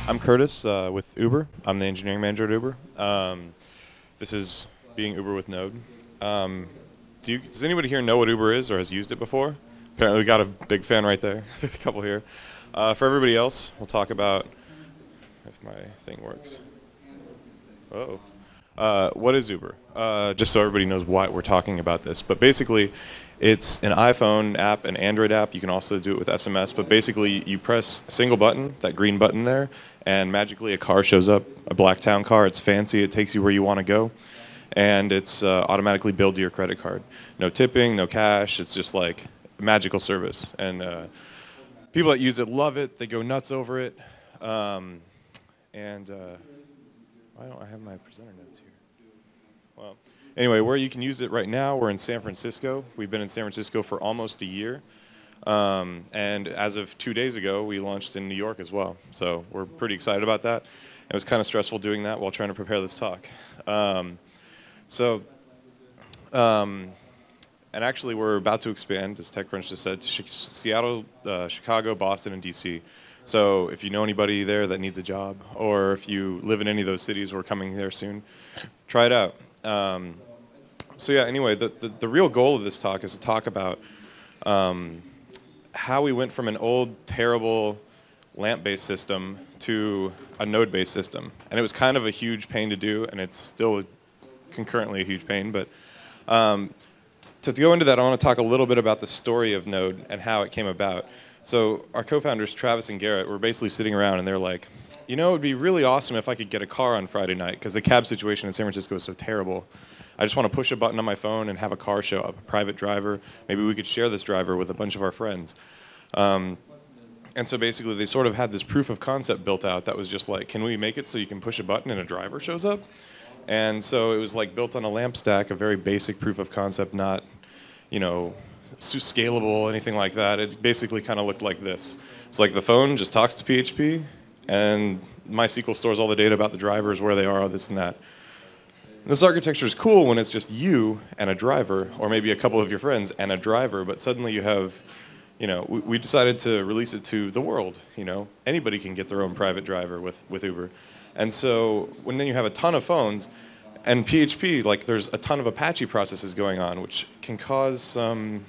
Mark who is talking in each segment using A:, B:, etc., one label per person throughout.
A: I'm Curtis with Uber. I'm the engineering manager at Uber. This is being Uber with Node. Does anybody here know what Uber is or has used it before? Apparently we got a big fan right there, a couple here. For everybody else, we'll talk about, if my thing works. What is Uber? Just so everybody knows why we're talking about this. But basically, it's an iPhone app, an Android app. You can also do it with SMS. But basically, you press a single button, that green button there, and magically a car shows up, a black town car. It's fancy. It takes you where you want to go. And it's automatically billed to your credit card. No tipping, no cash. It's just like a magical service. And people that use it love it. They go nuts over it. Why don't I have my presenter notes here? Well, anyway, where you can use it right now, we're in San Francisco. We've been in San Francisco for almost a year. And as of 2 days ago, we launched in New York as well. So we're pretty excited about that. It was kind of stressful doing that while trying to prepare this talk. And actually, we're about to expand, as TechCrunch just said, to Seattle, Chicago, Boston, and DC. So if you know anybody there that needs a job, or if you live in any of those cities, we're coming there soon, try it out. So yeah, anyway, the real goal of this talk is to talk about how we went from an old, terrible LAMP-based system to a node-based system. And it was kind of a huge pain to do, and it's still concurrently a huge pain. But to go into that, I want to talk a little bit about the story of Node and how it came about. So our co-founders, Travis and Garrett, were basically sitting around and they're like, you know, it would be really awesome if I could get a car on Friday night because the cab situation in San Francisco is so terrible. I just want to push a button on my phone and have a car show up, a private driver. Maybe we could share this driver with a bunch of our friends. And so basically they sort of had this proof of concept built out that was just like, can we make it so you can push a button and a driver shows up? And so it was like built on a LAMP stack, a very basic proof of concept, not, you know, scalable, anything like that. It basically kind of looked like this. It's like the phone just talks to PHP, and MySQL stores all the data about the drivers, where they are, all this and that. This architecture is cool when it's just you and a driver, or maybe a couple of your friends and a driver, but suddenly you have, you know, we decided to release it to the world. You know, anybody can get their own private driver with Uber. And so when then you have a ton of phones, and PHP, like there's a ton of Apache processes going on, which can cause some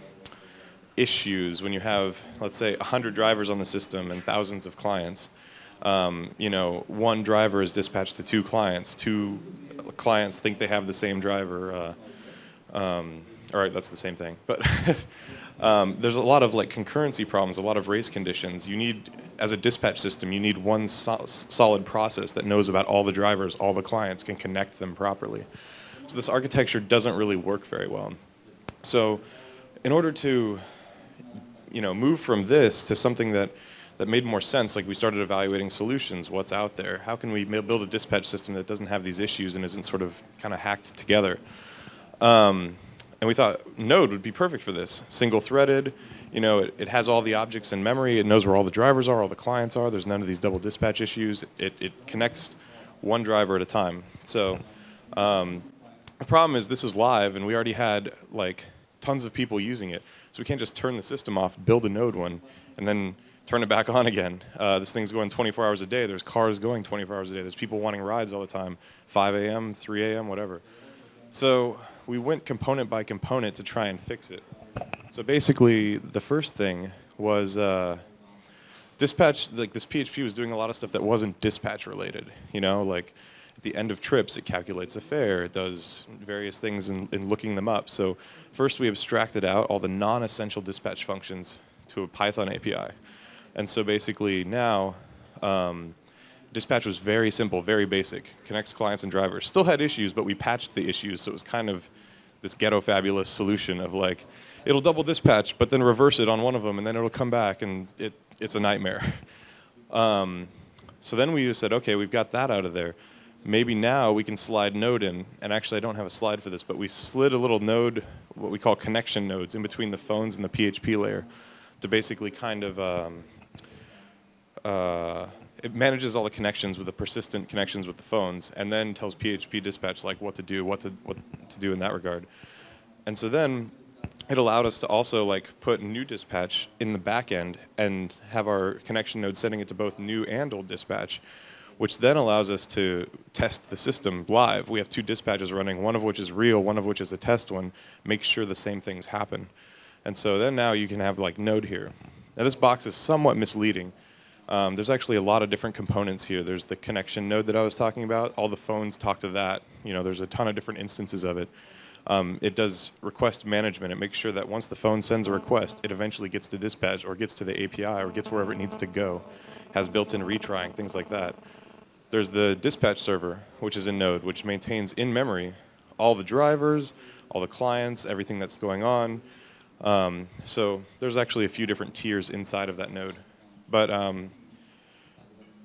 A: issues when you have, let's say, 100 drivers on the system and thousands of clients. You know, one driver is dispatched to two clients. Two clients think they have the same driver. All right, that's the same thing. But there's a lot of like concurrency problems, a lot of race conditions. You need, as a dispatch system, you need one solid process that knows about all the drivers, all the clients, can connect them properly. So this architecture doesn't really work very well. So in order to, you know, move from this to something that made more sense, like we started evaluating solutions, what's out there, how can we build a dispatch system that doesn't have these issues and isn't sort of kind of hacked together. And we thought Node would be perfect for this. Single-threaded, you know, it has all the objects in memory, it knows where all the drivers are, all the clients are, there's none of these double dispatch issues, it connects one driver at a time. So the problem is this was live and we already had like tons of people using it. So we can't just turn the system off, build a Node one, and then turn it back on again. This thing's going 24 hours a day. There's cars going 24 hours a day. There's people wanting rides all the time, 5 a.m., 3 a.m., whatever. So we went component by component to try and fix it. So basically, the first thing was dispatch. Like this PHP was doing a lot of stuff that wasn't dispatch related. You know, like at the end of trips, it calculates a fare. It does various things in looking them up. So first, we abstracted out all the non-essential dispatch functions to a Python API. And so basically now, dispatch was very simple, very basic. Connects clients and drivers. Still had issues, but we patched the issues, so it was kind of this ghetto fabulous solution of like, it'll double dispatch, but then reverse it on one of them, and then it'll come back, and it's a nightmare. So then we just said, okay, we've got that out of there. Maybe now we can slide Node in, and actually I don't have a slide for this, but we slid a little node, what we call connection nodes, in between the phones and the PHP layer to basically kind of it manages all the connections with the persistent connections with the phones, and then tells PHP dispatch like what to do in that regard. And so then it allowed us to also like put new dispatch in the back end and have our connection node sending it to both new and old dispatch, which then allows us to test the system live. We have two dispatches running, one of which is real, one of which is a test one, make sure the same things happen. And so then now you can have like Node here. Now this box is somewhat misleading. There's actually a lot of different components here. There's the connection node that I was talking about. All the phones talk to that. You know, there's a ton of different instances of it. It does request management. It makes sure that once the phone sends a request, it eventually gets to dispatch or gets to the API or gets wherever it needs to go. Has built-in retrying, things like that. There's the dispatch server, which is in Node, which maintains in memory all the drivers, all the clients, everything that's going on. So there's actually a few different tiers inside of that node. But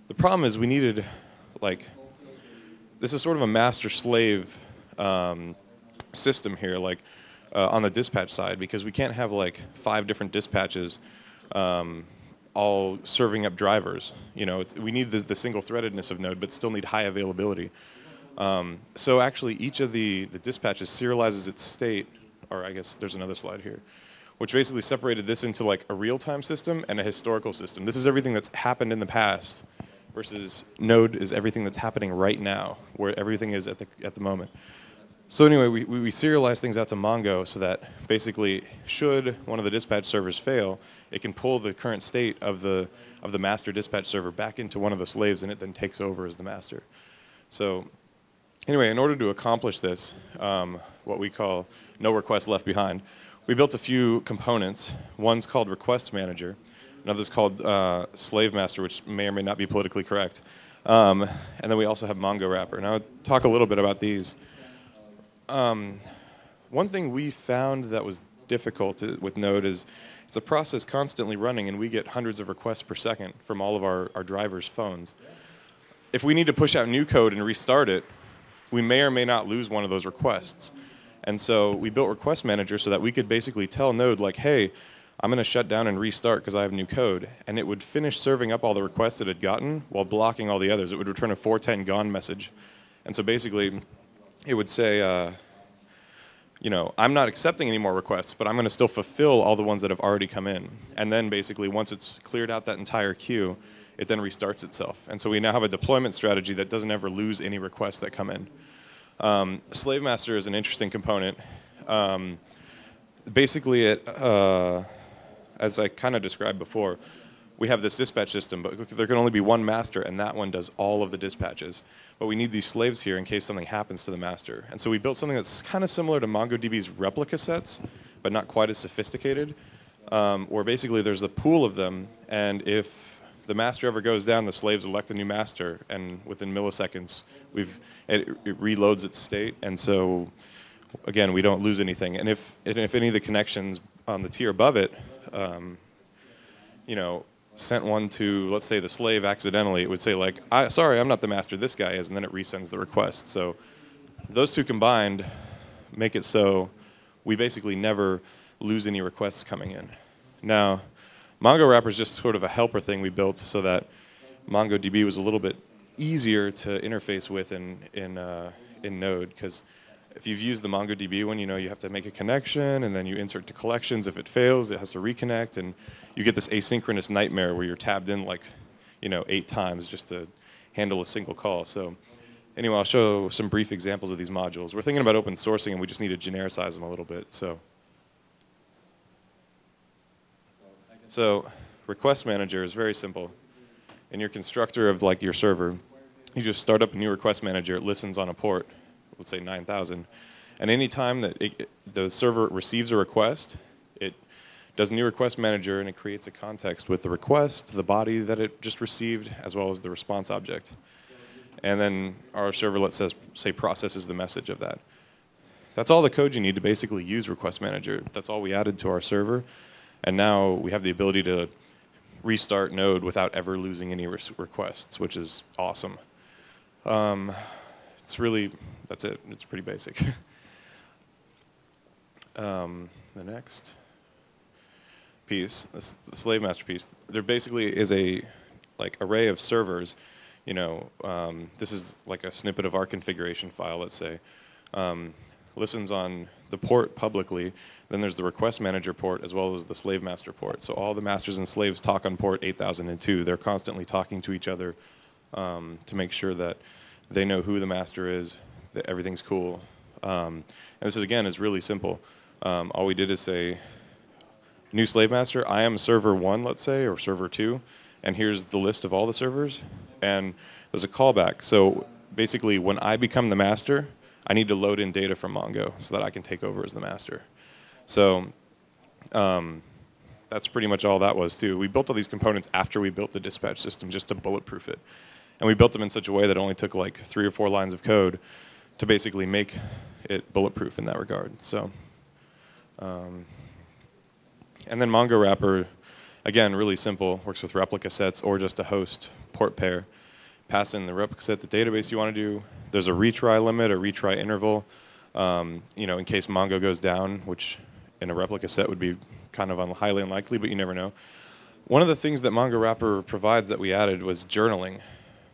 A: the problem is we needed, like, this is sort of a master-slave system here, like on the dispatch side, because we can't have like 5 different dispatches all serving up drivers. You know, we need the single-threadedness of Node, but still need high availability. So actually, each of the dispatches serializes its state, or I guess there's another slide here, which basically separated this into like a real-time system and a historical system. This is everything that's happened in the past, versus Node is everything that's happening right now, where everything is at the moment. So anyway, we serialize things out to Mongo so that basically, should one of the dispatch servers fail, it can pull the current state of the master dispatch server back into one of the slaves, and it then takes over as the master. So anyway, in order to accomplish this, what we call no request left behind, we built a few components. One's called request manager. Another's called slave master, which may or may not be politically correct. And then we also have Mongo wrapper. Now I'll talk a little bit about these. One thing we found that was difficult with Node is it's a process constantly running, and we get hundreds of requests per second from all of our drivers' phones. If we need to push out new code and restart it, we may or may not lose one of those requests. And so we built Request Manager so that we could basically tell Node, like, hey, I'm going to shut down and restart because I have new code. And it would finish serving up all the requests it had gotten while blocking all the others. It would return a 410 gone message. And so basically, it would say, you know, I'm not accepting any more requests, but I'm going to still fulfill all the ones that have already come in. And then basically, once it's cleared out that entire queue, it then restarts itself. And so we now have a deployment strategy that doesn't ever lose any requests that come in. Slave Master is an interesting component. Basically, as I kind of described before, we have this dispatch system, but there can only be one master, and that one does all of the dispatches. But we need these slaves here in case something happens to the master. And so we built something that's kind of similar to MongoDB's replica sets, but not quite as sophisticated, where basically there's a pool of them, and if the master ever goes down, the slaves elect a new master, and within milliseconds, it reloads its state, and so, again, we don't lose anything. And if any of the connections on the tier above it, you know, sent one to, let's say, the slave accidentally, it would say, like, sorry, I'm not the master, this guy is, and then it resends the request. So those two combined make it so we basically never lose any requests coming in. Now, Mongo wrapper is just sort of a helper thing we built so that MongoDB was a little bit easier to interface with in Node, because if you've used the MongoDB one, you know you have to make a connection, and then you insert to collections. If it fails, it has to reconnect, and you get this asynchronous nightmare where you're tabbed in like, you know, 8 times just to handle a single call. So anyway, I'll show some brief examples of these modules. We're thinking about open sourcing, and we just need to genericize them a little bit. So request manager is very simple. In your constructor of like your server, you just start up a new request manager. It listens on a port, let's say 9,000. And any time that the server receives a request, it does a new request manager, and it creates a context with the request, the body that it just received, as well as the response object. And then our servlet say processes the message of that. That's all the code you need to basically use request manager. That's all we added to our server. And now we have the ability to restart Node without ever losing any requests, which is awesome. It's really, that's it. It's pretty basic. The next piece, the slave master piece, there basically is a like array of servers. You know, this is like a snippet of our configuration file, let's say. listens on the port publicly. Then there's the request manager port as well as the slave master port. So all the masters and slaves talk on port 8002. They're constantly talking to each other to make sure that they know who the master is, that everything's cool. And this is, again, is really simple. All we did is say, new slave master, I am server 1, let's say, or server 2, and here's the list of all the servers. And there's a callback. So basically, when I become the master, I need to load in data from Mongo so that I can take over as the master. So that's pretty much all that was, too. We built all these components after we built the dispatch system just to bulletproof it. And we built them in such a way that it only took like 3 or 4 lines of code to basically make it bulletproof in that regard. So, and then Mongo wrapper, again, really simple. Works with replica sets or just a host port pair. Pass in the replica set, the database you want to do. There's a retry limit, a retry interval, in case Mongo goes down, which in a replica set would be kind of highly unlikely, but you never know. One of the things that Mongo wrapper provides that we added was journaling.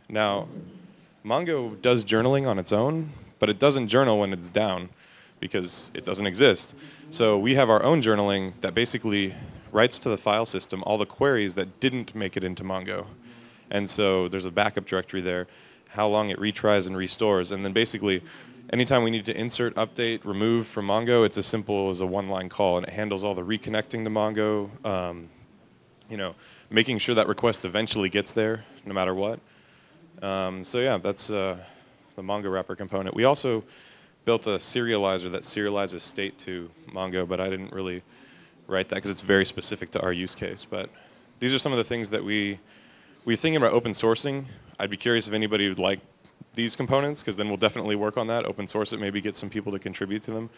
A: Now, Mongo does journaling on its own, but it doesn't journal when it's down because it doesn't exist. So we have our own journaling that basically writes to the file system all the queries that didn't make it into Mongo. And so there's a backup directory there, how long it retries and restores. And then basically, anytime we need to insert, update, remove from Mongo, it's as simple as a 1-line call, and it handles all the reconnecting to Mongo, making sure that request eventually gets there, no matter what. So yeah, that's the Mongo wrapper component. We also built a serializer that serializes state to Mongo, but I didn't really write that because it's very specific to our use case. But these are some of the things that we're thinking about open sourcing. I'd be curious if anybody would like these components, because then we'll definitely work on that, open source it, maybe get some people to contribute to them.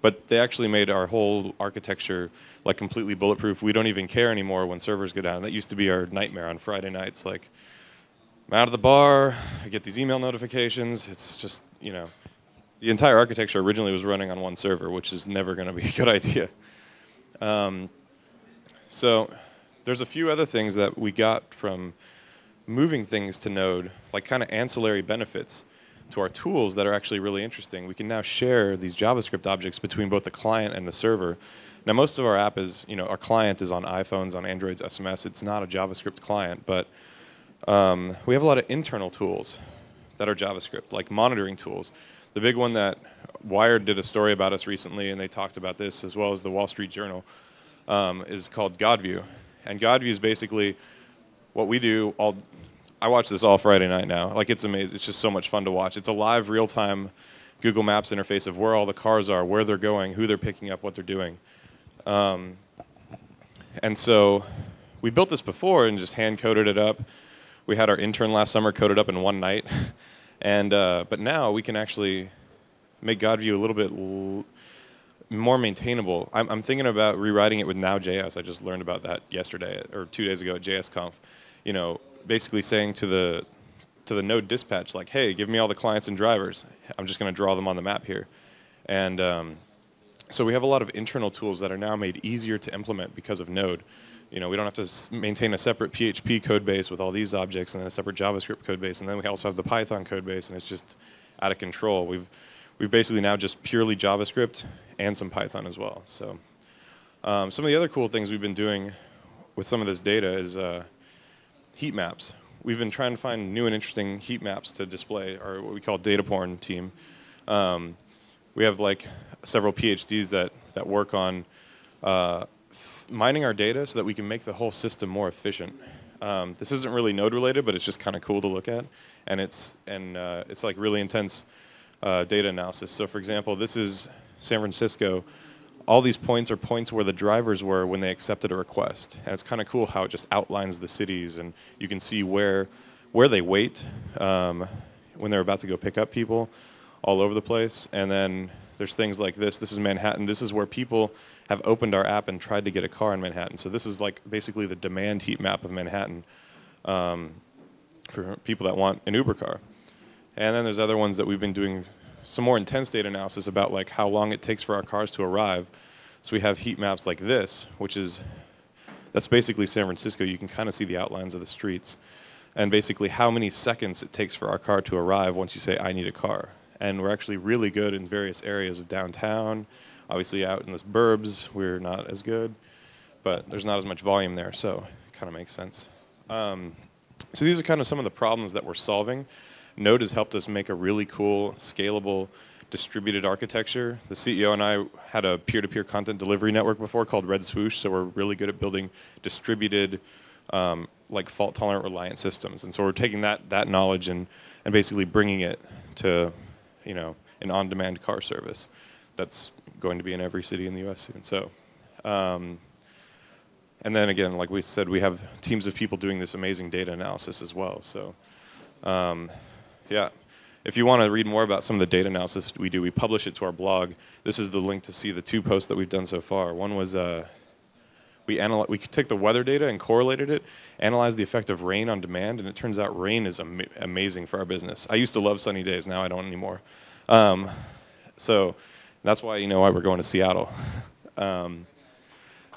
A: But they actually made our whole architecture like completely bulletproof. We don't even care anymore when servers go down. That used to be our nightmare on Friday nights. Like, I'm out of the bar, I get these email notifications. It's just, the entire architecture originally was running on one server, which is never going to be a good idea. So there's a few other things that we got from moving things to Node, like kind of ancillary benefits to our tools that are actually really interesting. We can now share these JavaScript objects between both the client and the server. Now, most of our app is, our client is on iPhones, on Androids, SMS. It's not a JavaScript client, but we have a lot of internal tools that are JavaScript, like monitoring tools. The big one that Wired did a story about us recently, and they talked about this as well as the Wall Street Journal, is called Godview. And Godview is basically what we do. I watch this all Friday night now. Like, it's amazing. It's just so much fun to watch. It's a live, real-time Google Maps interface of where all the cars are, where they're going, who they're picking up, what they're doing. And so we built this before and just hand-coded it up. We had our intern last summer code it up in one night. And but now we can actually make Godview a little bit more maintainable. I'm thinking about rewriting it with Node.js. I just learned about that yesterday or 2 days ago at JSConf. Basically saying to the Node dispatch, like, hey, give me all the clients and drivers. I'm just going to draw them on the map here. And so we have a lot of internal tools that are now made easier to implement because of Node. We don't have to maintain a separate PHP code base with all these objects and then a separate JavaScript code base. And then we also have the Python code base, and it's just out of control. We've basically now just purely JavaScript and some Python as well. So some of the other cool things we've been doing with some of this data is heat maps. We've been trying to find new and interesting heat maps to display, or what we call data porn team. We have like several PhDs that work on mining our data so that we can make the whole system more efficient. This isn't really Node related, but it's just kind of cool to look at, and it's like really intense data analysis. So for example, this is San Francisco. All these points are points where the drivers were when they accepted a request, and it's kind of cool how it just outlines the cities, and you can see where they wait when they're about to go pick up people all over the place. And then there's things like this. This is Manhattan. This is where people have opened our app and tried to get a car in Manhattan. So this is like basically the demand heat map of Manhattan for people that want an Uber car. And then there's other ones that we've been doing some more intense data analysis about, like how long it takes for our cars to arrive. So we have heat maps like this, that's basically San Francisco. You can kind of see the outlines of the streets, and basically how many seconds it takes for our car to arrive once you say, I need a car. and we're actually really good in various areas of downtown. Obviously out in the burbs, we're not as good, but there's not as much volume there, so it kind of makes sense. So these are kind of some of the problems that we're solving. Node has helped us make a really cool, scalable, distributed architecture. The CEO and I had a peer-to-peer content delivery network before called Red Swoosh, so we're really good at building distributed, like fault-tolerant reliant systems. And so we're taking that knowledge and basically bringing it to, an on-demand car service that's going to be in every city in the U.S. soon. So, and then again, like we said, we have teams of people doing this amazing data analysis as well. So, yeah. If you want to read more about some of the data analysis we do, we publish it to our blog. This is the link to see the 2 posts that we've done so far. One was we took the weather data and correlated it, analyzed the effect of rain on demand, and it turns out rain is amazing for our business. I used to love sunny days. Now I don't anymore. So that's why why we're going to Seattle.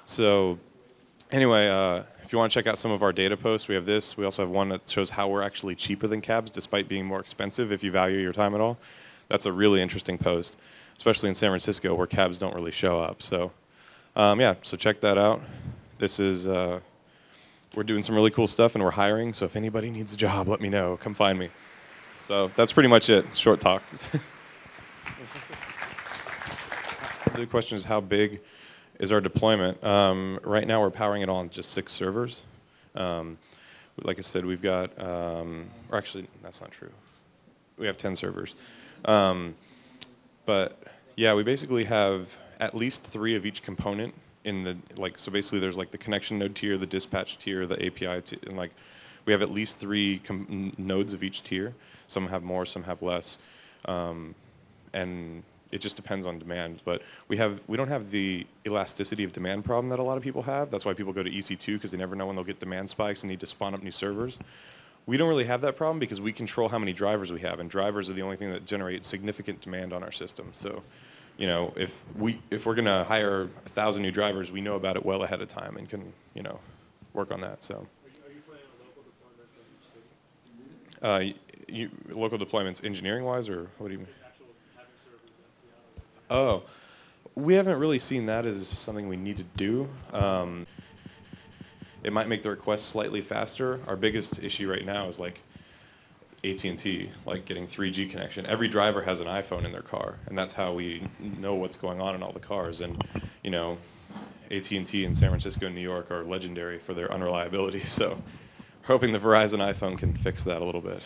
A: So anyway, if you want to check out some of our data posts, we have this. We also have one that shows how we're actually cheaper than cabs despite being more expensive if you value your time at all. That's a really interesting post, especially in San Francisco where cabs don't really show up. So yeah, so check that out. This is, we're doing some really cool stuff and we're hiring, so if anybody needs a job, let me know. Come find me. So that's pretty much it. Short talk. The question is how big is our deployment. Right now we're powering it on just 6 servers. Like I said, we've got, or actually, that's not true. We have 10 servers. But yeah, we basically have at least 3 of each component in the, so basically there's the connection node tier, the dispatch tier, the API tier, and we have at least 3 nodes of each tier. Some have more, some have less. And it just depends on demand, but we don't have the elasticity of demand problem that a lot of people have. That's why people go to EC2 because they never know when they'll get demand spikes and need to spawn up new servers. We don't really have that problem because we control how many drivers we have, and drivers are the only thing that generate significant demand on our system. So, if we're going to hire 1,000 new drivers, we know about it well ahead of time and can work on that. So. Are you planning on local deployments in each city? Local deployments, engineering-wise, or what do you mean? Oh, we haven't really seen that as something we need to do. It might make the request slightly faster. Our biggest issue right now is AT&T, getting 3G connection. Every driver has an iPhone in their car, and that's how we know what's going on in all the cars. And AT&T in San Francisco and New York are legendary for their unreliability. So, we're hoping the Verizon iPhone can fix that a little bit.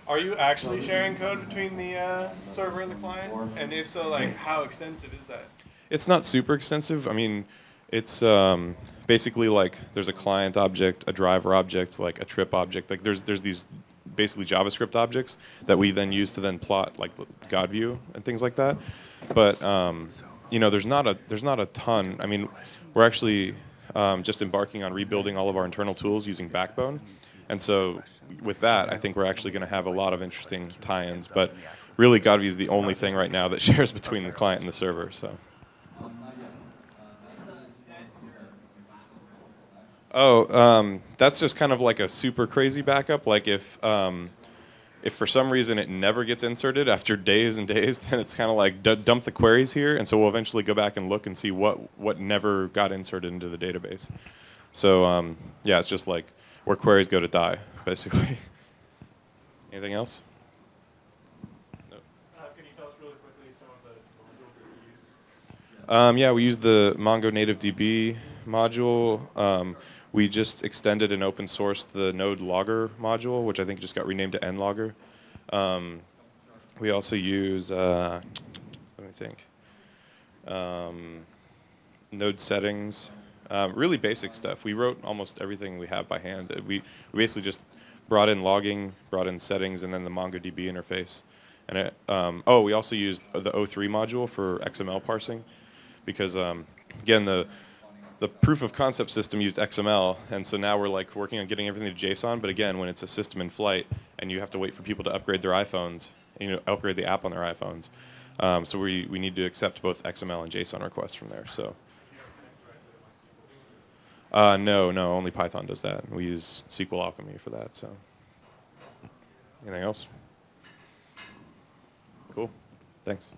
B: Are you actually sharing code between the server and the client? And if so, how extensive is that?
A: It's not super extensive. I mean, it's basically there's a client object, a driver object, a trip object. There's these basically JavaScript objects that we then use to then plot Godview and things like that. But there's not a ton. I mean, we're actually just embarking on rebuilding all of our internal tools using Backbone. And so with that, I think we're actually going to have a lot of interesting tie-ins. But really, Godview is the only thing right now that shares between the client and the server. So. Oh, that's just kind of a super crazy backup. If for some reason it never gets inserted after days and days, then it's kind of dump the queries here. And so we'll eventually go back and look and see what never got inserted into the database. So yeah, it's just where queries go to die, basically. Anything else? No.
B: Can you tell us really quickly some of the modules that you use?
A: Yeah, we use the Mongo native DB module. We just extended and open sourced the Node logger module, which I think just got renamed to nlogger. We also use, let me think, Node settings. Really basic stuff. We wrote almost everything we have by hand. We basically just brought in logging, brought in settings, and then the MongoDB interface. And we also used the O3 module for XML parsing because, again, the proof of concept system used XML, and so now we're working on getting everything to JSON. But again, when it's a system in flight and you have to wait for people to upgrade their iPhones, upgrade the app on their iPhones, so we need to accept both XML and JSON requests from there. So. No, only Python does that. We use SQL Alchemy for that. So, anything else? Thanks.